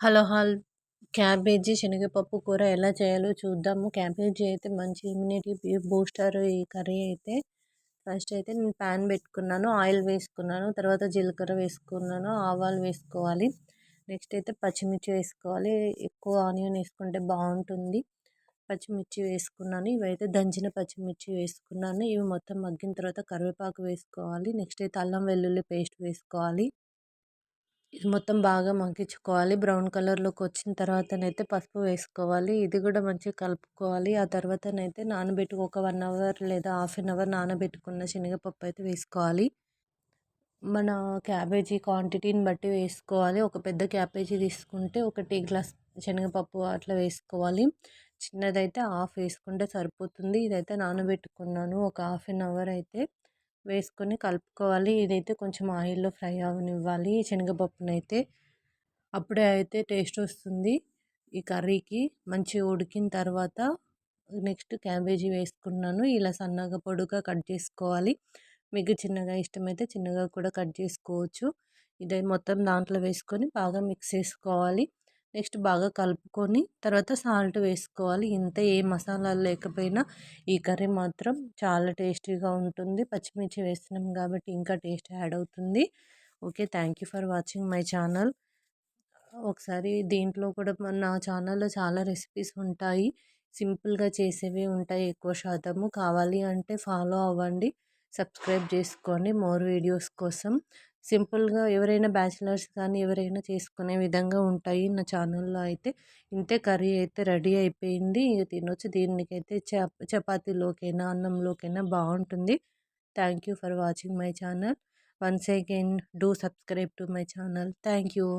Hello cabbage శనగపప్పు కూర ఎలా చేయాలో చూద్దాము. క్యాబేజీ అయితే మంచి ఇమ్యూనిటీ బూస్టర్ ఈ కర్రీ అయితే. ఫస్ట్ అయితే నేను ప్యాన్ పెట్టుకున్నాను, ఆయిల్ వేసుకున్నాను, తర్వాత జీలకర్ర వేసుకున్నాను, ఆవాలు వేసుకోవాలి. నెక్స్ట్ అయితే పచ్చిమిర్చి వేసుకోవాలి. ఎక్కువ ఆనియన్ వేసుకుంటే బాగుంటుంది. పచ్చిమిర్చి వేసుకున్నాను. ఇవైతే దంచిన పచ్చిమిర్చి వేసుకున్నాను. ఇవి మొత్తం మగ్గిన తర్వాత కరివేపాకు వేసుకోవాలి. నెక్స్ట్ అయితే అల్లం వెల్లుల్లి పేస్ట్ వేసుకోవాలి. ఇది మొత్తం బాగా మగ్గించుకోవాలి. బ్రౌన్ కలర్లోకి వచ్చిన తర్వాతనైతే పసుపు వేసుకోవాలి. ఇది కూడా మంచిగా కలుపుకోవాలి. ఆ తర్వాతనైతే నానబెట్టి ఒక 1 అవర్ లేదా హాఫ్ అన్ అవర్ నానబెట్టుకున్న శనగపప్పు అయితే వేసుకోవాలి. మన క్యాబేజీ క్వాంటిటీని బట్టి వేసుకోవాలి. ఒక పెద్ద క్యాబేజీ తీసుకుంటే ఒక టీ గ్లాస్ శనగపప్పు అట్లా వేసుకోవాలి. చిన్నదైతే హాఫ్ వేసుకుంటే సరిపోతుంది. ఇదైతే నానబెట్టుకున్నాను ఒక హాఫ్ అన్ అవర్ అయితే వేసుకొని కలుపుకోవాలి. ఇదైతే కొంచెం ఆయిల్లో ఫ్రై అవనివ్వాలి శనగపప్పునైతే. అప్పుడే అయితే టేస్ట్ వస్తుంది ఈ కర్రీకి. మంచిగా ఉడికిన తర్వాత నెక్స్ట్ క్యాబేజీ వేసుకున్నాను. ఇలా సన్నగా పొడుగా కట్ చేసుకోవాలి. మీకు చిన్నగా ఇష్టమైతే చిన్నగా కూడా కట్ చేసుకోవచ్చు. ఇదే మొత్తం దాంట్లో వేసుకొని బాగా మిక్స్ చేసుకోవాలి. నెక్స్ట్ బాగా కలుపుకొని తర్వాత సాల్ట్ వేసుకోవాలి. ఇంత ఏ మసాలాలు లేకపోయినా ఈ కర్రీ మాత్రం చాలా టేస్టీగా ఉంటుంది. పచ్చిమిర్చి వేస్తున్నాం కాబట్టి ఇంకా టేస్ట్ యాడ్ అవుతుంది. Okay, thank you for watching my channel. ఒకసారి దీంట్లో కూడా నా ఛానల్లో చాలా రెసిపీస్ ఉంటాయి. సింపుల్గా చేసేవి ఉంటాయి ఎక్కువ శాతము. కావాలి అంటే ఫాలో అవ్వండి, సబ్స్క్రైబ్ చేసుకోండి మోర్ వీడియోస్ కోసం. సింపుల్గా ఎవరైనా బ్యాచిలర్స్ కానీ ఎవరైనా చేసుకునే విధంగా ఉంటాయి నా ఛానల్లో అయితే. ఇంతే, కర్రీ అయితే రెడీ అయిపోయింది. ఇక తినొచ్చు. దీనికైతే చపాతీలోకైనా అన్నంలోకైనా బాగుంటుంది. Thank you for watching my channel. Once again do subscribe to my channel. Thank you.